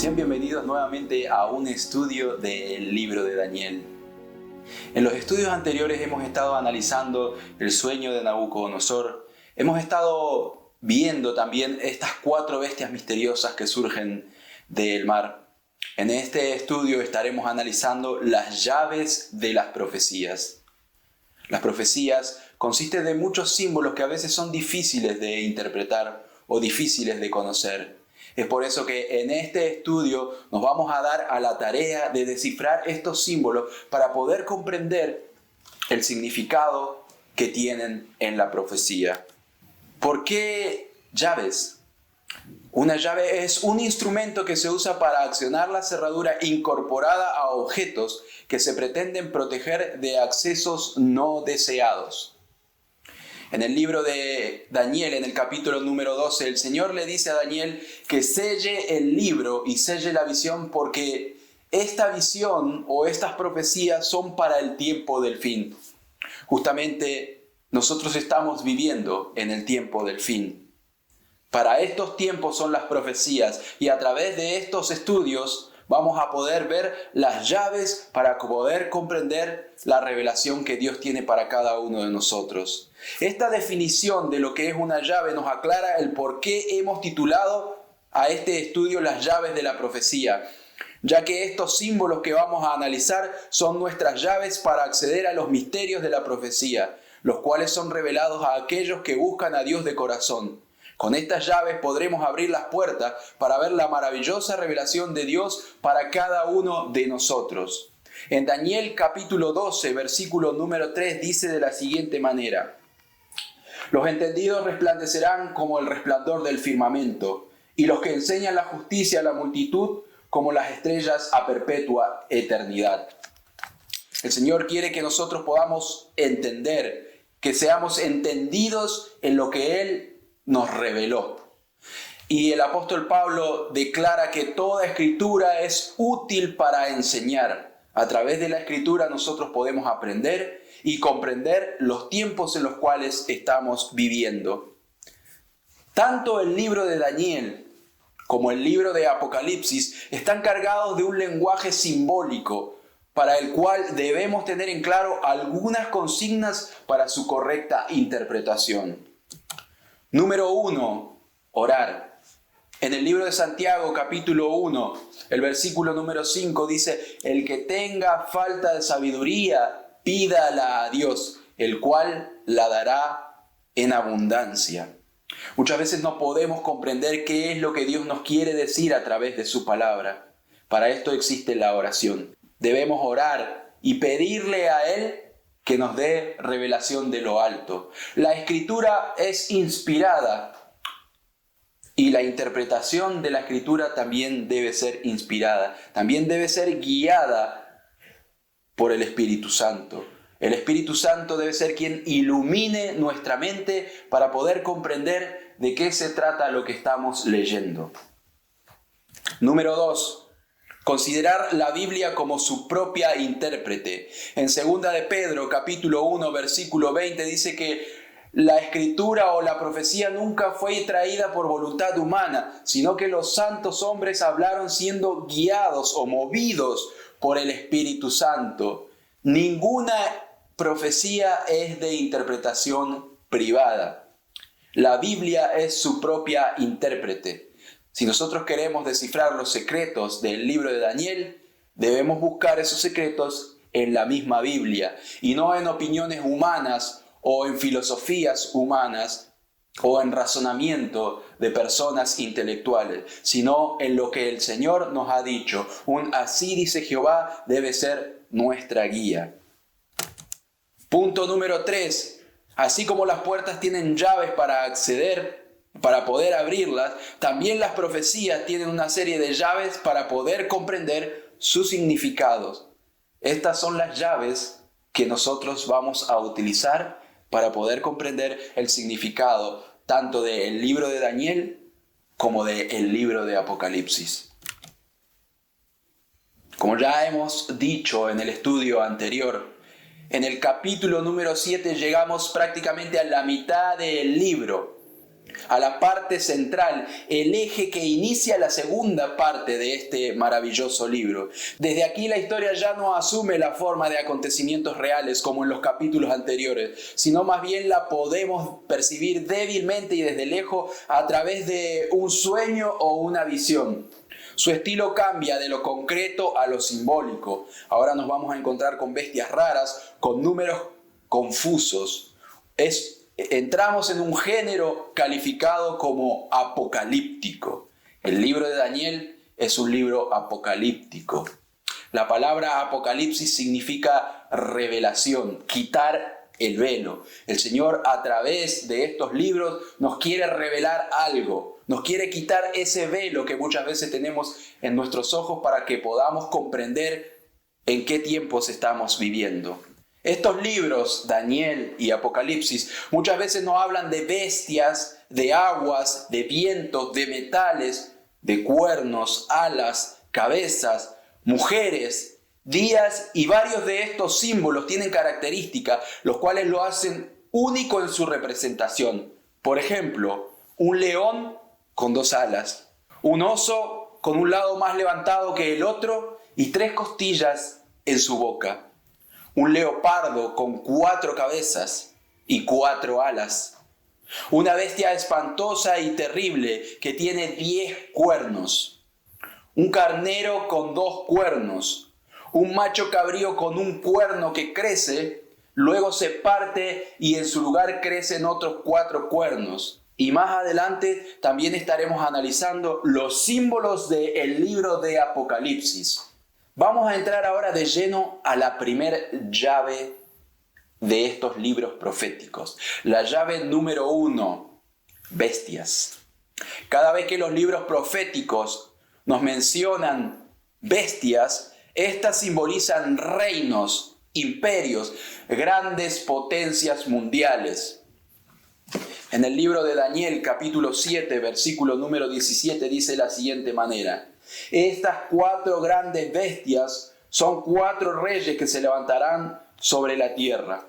Sean bienvenidos nuevamente a un estudio del libro de Daniel. En los estudios anteriores hemos estado analizando el sueño de Nabucodonosor. Hemos estado viendo también estas 4 bestias misteriosas que surgen del mar. En este estudio estaremos analizando las llaves de las profecías. Las profecías consisten de muchos símbolos que a veces son difíciles de interpretar o difíciles de conocer. Es por eso que en este estudio nos vamos a dar a la tarea de descifrar estos símbolos para poder comprender el significado que tienen en la profecía. ¿Por qué llaves? Una llave es un instrumento que se usa para accionar la cerradura incorporada a objetos que se pretenden proteger de accesos no deseados. En el libro de Daniel, en el capítulo número 12, el Señor le dice a Daniel que selle el libro y selle la visión porque esta visión o estas profecías son para el tiempo del fin. Justamente nosotros estamos viviendo en el tiempo del fin. Para estos tiempos son las profecías y a través de estos estudios vamos a poder ver las llaves para poder comprender la revelación que Dios tiene para cada uno de nosotros. Esta definición de lo que es una llave nos aclara el por qué hemos titulado a este estudio las llaves de la profecía, ya que estos símbolos que vamos a analizar son nuestras llaves para acceder a los misterios de la profecía, los cuales son revelados a aquellos que buscan a Dios de corazón. Con estas llaves podremos abrir las puertas para ver la maravillosa revelación de Dios para cada uno de nosotros. En Daniel capítulo 12, versículo número 3 dice de la siguiente manera: los entendidos resplandecerán como el resplandor del firmamento, y los que enseñan la justicia a la multitud como las estrellas a perpetua eternidad. El Señor quiere que nosotros podamos entender, que seamos entendidos en lo que Él nos reveló. Y el apóstol Pablo declara que toda escritura es útil para enseñar. A través de la escritura nosotros podemos aprender y comprender los tiempos en los cuales estamos viviendo. Tanto el libro de Daniel como el libro de Apocalipsis están cargados de un lenguaje simbólico para el cual debemos tener en claro algunas consignas para su correcta interpretación. Número 1, orar. En el libro de Santiago, capítulo 1, el versículo número 5 dice: el que tenga falta de sabiduría, pídala a Dios, el cual la dará en abundancia. Muchas veces no podemos comprender qué es lo que Dios nos quiere decir a través de su palabra. Para esto existe la oración. Debemos orar y pedirle a Él que nos dé revelación de lo alto. La escritura es inspirada y la interpretación de la escritura también debe ser inspirada. También debe ser guiada por el Espíritu Santo. El Espíritu Santo debe ser quien ilumine nuestra mente para poder comprender de qué se trata lo que estamos leyendo. Número 2. Considerar la Biblia como su propia intérprete. En 2 de Pedro, capítulo 1, versículo 20, dice que la escritura o la profecía nunca fue traída por voluntad humana, sino que los santos hombres hablaron siendo guiados o movidos por el Espíritu Santo. Ninguna profecía es de interpretación privada. La Biblia es su propia intérprete. Si nosotros queremos descifrar los secretos del libro de Daniel, debemos buscar esos secretos en la misma Biblia y no en opiniones humanas o en filosofías humanas o en razonamiento de personas intelectuales, sino en lo que el Señor nos ha dicho. Un así dice Jehová debe ser nuestra guía. Punto número 3. Así como las puertas tienen llaves para acceder, para poder abrirlas, también las profecías tienen una serie de llaves para poder comprender sus significados. Estas son las llaves que nosotros vamos a utilizar para poder comprender el significado tanto del libro de Daniel como del libro de Apocalipsis. Como ya hemos dicho en el estudio anterior, en el capítulo número 7 llegamos prácticamente a la mitad del libro. a la parte central, el eje que inicia la segunda parte de este maravilloso libro. Desde aquí la historia ya no asume la forma de acontecimientos reales como en los capítulos anteriores, sino más bien la podemos percibir débilmente y desde lejos a través de un sueño o una visión. Su estilo cambia de lo concreto a lo simbólico. Ahora nos vamos a encontrar con bestias raras, con números confusos. Entramos en un género calificado como apocalíptico. El libro de Daniel es un libro apocalíptico. La palabra apocalipsis significa revelación, quitar el velo. El Señor a través de estos libros nos quiere revelar algo. Nos quiere quitar ese velo que muchas veces tenemos en nuestros ojos para que podamos comprender en qué tiempos estamos viviendo. Estos libros, Daniel y Apocalipsis, muchas veces nos hablan de bestias, de aguas, de vientos, de metales, de cuernos, alas, cabezas, mujeres, días, y varios de estos símbolos tienen características, los cuales lo hacen único en su representación. Por ejemplo, un león con 2 alas, un oso con un lado más levantado que el otro y 3 costillas en su boca, un leopardo con 4 cabezas y 4 alas, una bestia espantosa y terrible que tiene 10 cuernos, un carnero con 2 cuernos, un macho cabrío con un cuerno que crece, luego se parte y en su lugar crecen otros 4 cuernos. Y más adelante también estaremos analizando los símbolos del libro de Apocalipsis. Vamos a entrar ahora de lleno a la primer llave de estos libros proféticos. La llave número 1, bestias. Cada vez que los libros proféticos nos mencionan bestias, estas simbolizan reinos, imperios, grandes potencias mundiales. En el libro de Daniel, capítulo 7, versículo número 17, dice de la siguiente manera: estas 4 grandes bestias son 4 reyes que se levantarán sobre la tierra.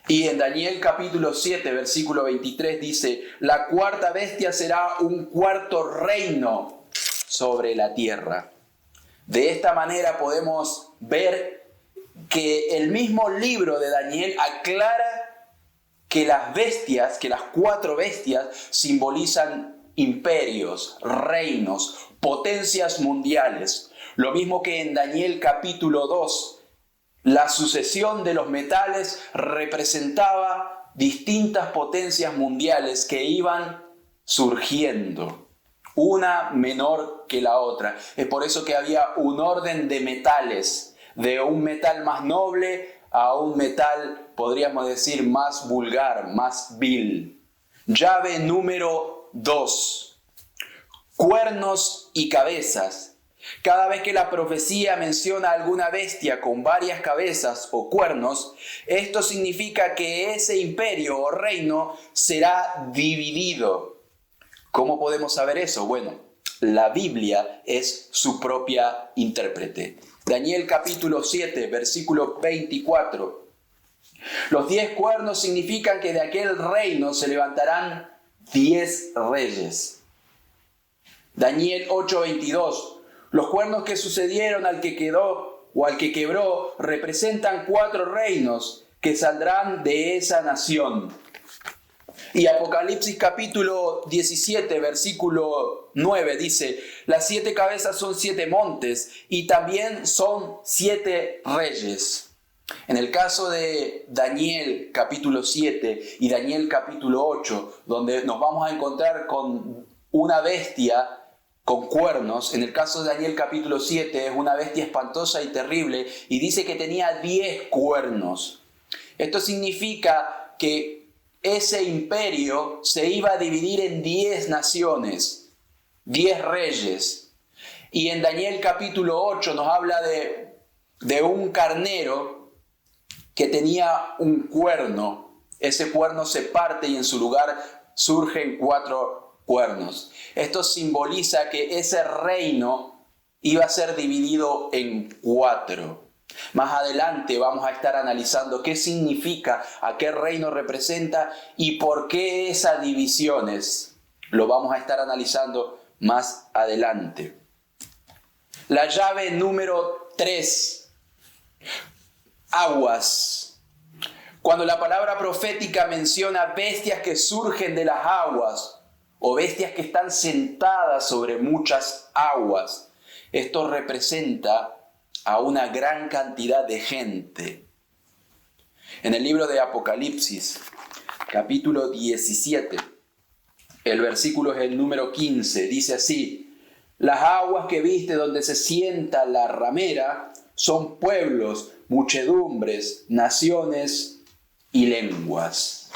Y en Daniel capítulo 7, versículo 23 dice: la 4ª bestia será un 4º reino sobre la tierra. De esta manera podemos ver que el mismo libro de Daniel aclara que las bestias, que las 4 bestias simbolizan imperios, reinos, potencias mundiales. Lo mismo que en Daniel capítulo 2, la sucesión de los metales representaba distintas potencias mundiales que iban surgiendo, una menor que la otra. Es por eso que había un orden de metales, de un metal más noble a un metal, podríamos decir, más vulgar, más vil. Llave número 2. Cuernos y cabezas. Cada vez que la profecía menciona alguna bestia con varias cabezas o cuernos, esto significa que ese imperio o reino será dividido. ¿Cómo podemos saber eso? Bueno, la Biblia es su propia intérprete. Daniel capítulo 7, versículo 24. Los 10 cuernos significan que de aquel reino se levantarán 10 reyes. Daniel 8, 22. Los cuernos que sucedieron al que quedó o al que quebró representan 4 reinos que saldrán de esa nación. Y Apocalipsis capítulo 17, versículo 9 dice: las 7 cabezas son 7 montes y también son 7 reyes. En el caso de Daniel capítulo 7 y Daniel capítulo 8, donde nos vamos a encontrar con una bestia con cuernos, en el caso de Daniel capítulo 7 es una bestia espantosa y terrible y dice que tenía 10 cuernos. Esto significa que ese imperio se iba a dividir en 10 naciones, 10 reyes. Y en Daniel capítulo 8 nos habla de un carnero que tenía un cuerno. Ese cuerno se parte y en su lugar surgen 4 cuernos. Esto simboliza que ese reino iba a ser dividido en 4. Más adelante vamos a estar analizando qué significa, a qué reino representa y por qué esas divisiones. Lo vamos a estar analizando más adelante. La llave número 3. Aguas. Cuando la palabra profética menciona bestias que surgen de las aguas o bestias que están sentadas sobre muchas aguas, esto representa a una gran cantidad de gente. En el libro de Apocalipsis, capítulo 17, el versículo es el número 15, dice así: las aguas que viste donde se sienta la ramera son pueblos, muchedumbres, naciones y lenguas.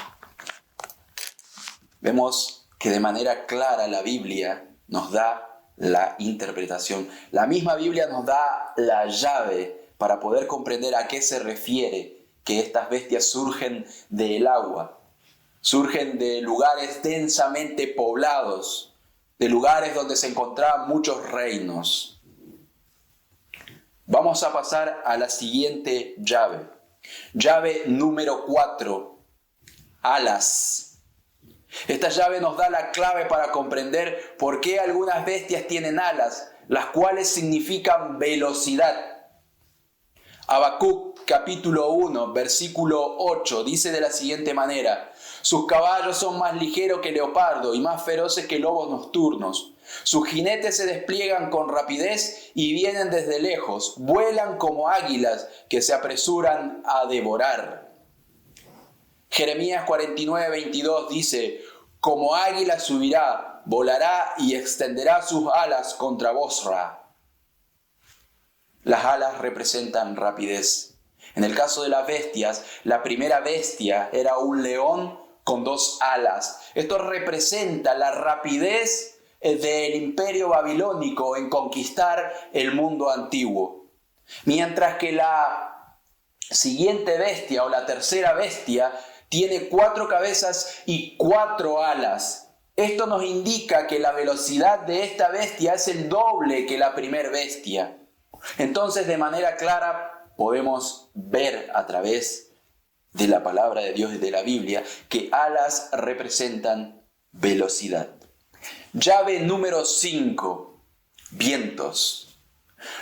Vemos que de manera clara la Biblia nos da la interpretación. La misma Biblia nos da la llave para poder comprender a qué se refiere que estas bestias surgen del agua. Surgen de lugares densamente poblados, de lugares donde se encontraban muchos reinos. Vamos a pasar a la siguiente llave. Llave número 4. Alas. Esta llave nos da la clave para comprender por qué algunas bestias tienen alas, las cuales significan velocidad. Habacuc capítulo 1, versículo 8 dice de la siguiente manera: sus caballos son más ligeros que leopardo y más feroces que lobos nocturnos. Sus jinetes se despliegan con rapidez y vienen desde lejos, vuelan como águilas que se apresuran a devorar. Jeremías 49:22 dice: como águila subirá, volará y extenderá sus alas contra Bosra. Las alas representan rapidez. En el caso de las bestias, la primera bestia era un león con 2 alas. Esto representa la rapidez del imperio babilónico en conquistar el mundo antiguo. Mientras que la siguiente bestia o la tercera bestia tiene 4 cabezas y 4 alas. Esto nos indica que la velocidad de esta bestia es el doble que la primera bestia. Entonces, de manera clara, podemos ver a través de la palabra de Dios y de la Biblia que alas representan velocidad. Llave número 5. Vientos.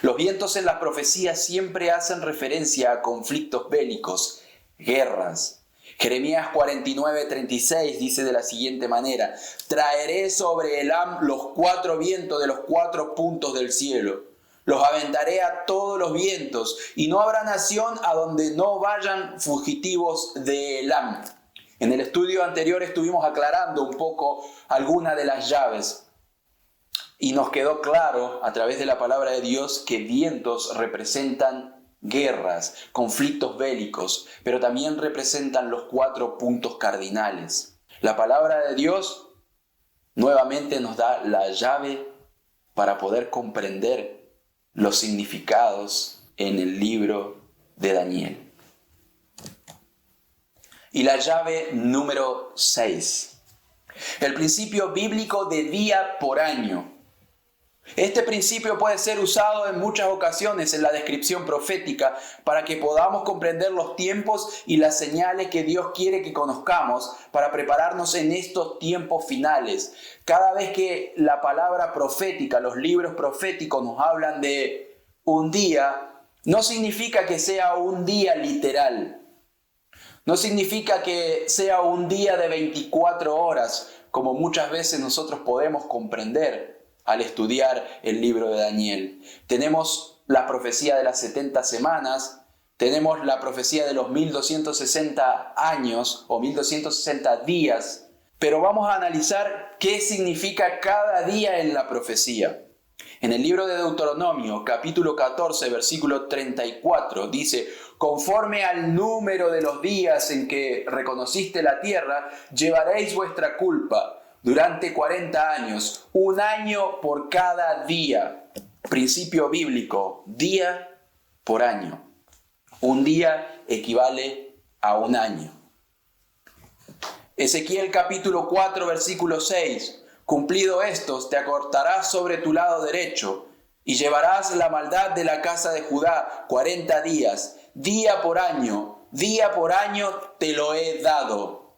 Los vientos en las profecías siempre hacen referencia a conflictos bélicos, guerras. Jeremías 49:36 dice de la siguiente manera: traeré sobre Elam los 4 vientos de los 4 puntos del cielo. Los aventaré a todos los vientos, y no habrá nación a donde no vayan fugitivos de Elam. En el estudio anterior estuvimos aclarando un poco algunas de las llaves. Y nos quedó claro a través de la palabra de Dios que vientos representan guerras, conflictos bélicos, pero también representan los 4 puntos cardinales. La palabra de Dios nuevamente nos da la llave para poder comprender los significados en el libro de Daniel. Y la llave número 6. El principio bíblico de día por año. Este principio puede ser usado en muchas ocasiones en la descripción profética para que podamos comprender los tiempos y las señales que Dios quiere que conozcamos para prepararnos en estos tiempos finales. Cada vez que la palabra profética, los libros proféticos nos hablan de un día, no significa que sea un día literal. No significa que sea un día de 24 horas, como muchas veces nosotros podemos comprender al estudiar el libro de Daniel. Tenemos la profecía de las 70 semanas, tenemos la profecía de los 1260 años o 1260 días, pero vamos a analizar qué significa cada día en la profecía. En el libro de Deuteronomio, capítulo 14, versículo 34, dice: conforme al número de los días en que reconociste la tierra, llevaréis vuestra culpa. Durante 40 años, 1 año por cada día. Principio bíblico, día por año. Un día equivale a 1 año. Ezequiel capítulo 4, versículo 6. Cumplido estos, te acortarás sobre tu lado derecho Y llevarás la maldad de la casa de Judá 40 días, día por año te lo he dado.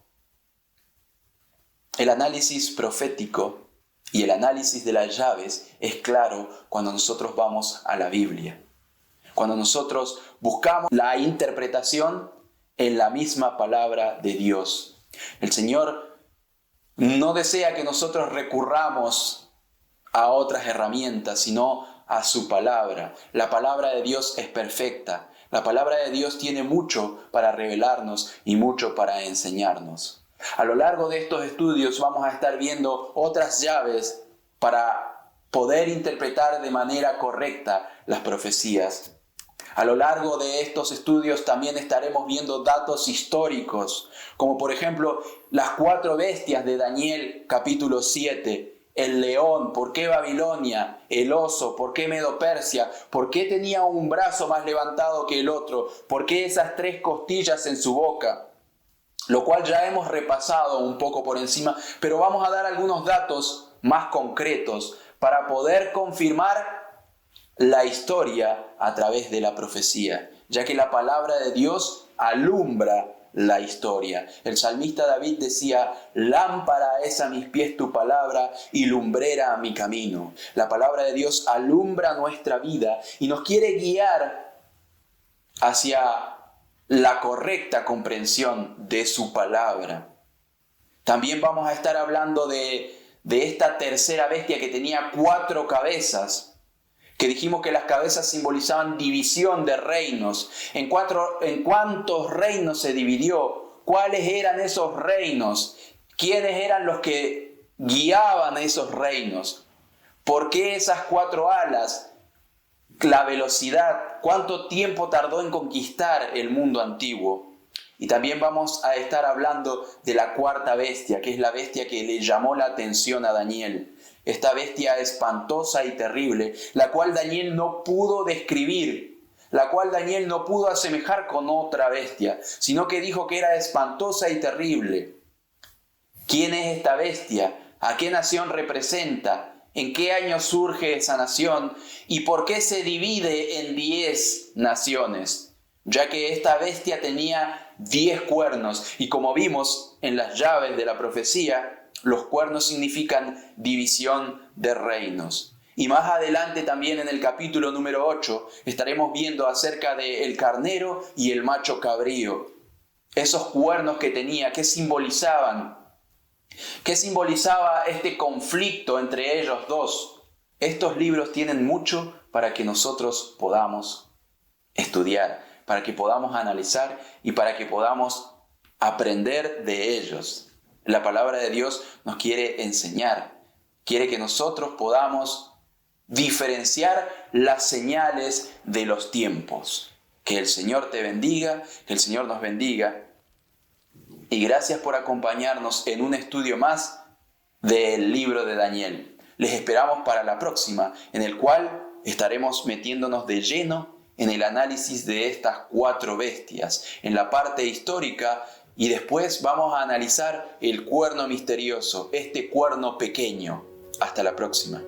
El análisis profético y el análisis de las llaves es claro cuando nosotros vamos a la Biblia. Cuando nosotros buscamos la interpretación en la misma palabra de Dios. El Señor no desea que nosotros recurramos a otras herramientas, sino a su palabra. La palabra de Dios es perfecta. La palabra de Dios tiene mucho para revelarnos y mucho para enseñarnos. A lo largo de estos estudios vamos a estar viendo otras llaves para poder interpretar de manera correcta las profecías. A lo largo de estos estudios también estaremos viendo datos históricos, como por ejemplo las 4 bestias de Daniel capítulo 7. El león, ¿por qué Babilonia? El oso, ¿por qué Medo-Persia? ¿Por qué tenía un brazo más levantado que el otro? ¿Por qué esas 3 costillas en su boca? Lo cual ya hemos repasado un poco por encima, pero vamos a dar algunos datos más concretos para poder confirmar la historia a través de la profecía, ya que la palabra de Dios alumbra la historia. El salmista David decía: lámpara es a mis pies tu palabra y lumbrera a mi camino. La palabra de Dios alumbra nuestra vida y nos quiere guiar hacia la correcta comprensión de su palabra. También vamos a estar hablando de esta tercera bestia que tenía 4 cabezas, que dijimos que las cabezas simbolizaban división de reinos. ¿En cuántos reinos se dividió? ¿Cuáles eran esos reinos? ¿Quiénes eran los que guiaban esos reinos? ¿Por qué esas 4 alas? La velocidad, ¿cuánto tiempo tardó en conquistar el mundo antiguo? Y también vamos a estar hablando de la 4ª bestia, que es la bestia que le llamó la atención a Daniel. Esta bestia espantosa y terrible, la cual Daniel no pudo describir, la cual Daniel no pudo asemejar con otra bestia, sino que dijo que era espantosa y terrible. ¿Quién es esta bestia? ¿A qué nación representa? ¿En qué año surge esa nación? ¿Y por qué se divide en 10 naciones? Ya que esta bestia tenía 10 cuernos, y como vimos en las llaves de la profecía, los cuernos significan división de reinos. Y más adelante también en el capítulo número 8 estaremos viendo acerca del carnero y el macho cabrío. Esos cuernos que tenía, ¿qué simbolizaban? ¿Qué simbolizaba este conflicto entre ellos dos? Estos libros tienen mucho para que nosotros podamos estudiar, para que podamos analizar y para que podamos aprender de ellos. La palabra de Dios nos quiere enseñar, quiere que nosotros podamos diferenciar las señales de los tiempos. Que el Señor te bendiga, que el Señor nos bendiga. Y gracias por acompañarnos en un estudio más del libro de Daniel. Les esperamos para la próxima, en el cual estaremos metiéndonos de lleno en el análisis de estas 4 bestias, en la parte histórica, y después vamos a analizar el cuerno misterioso, este cuerno pequeño. Hasta la próxima.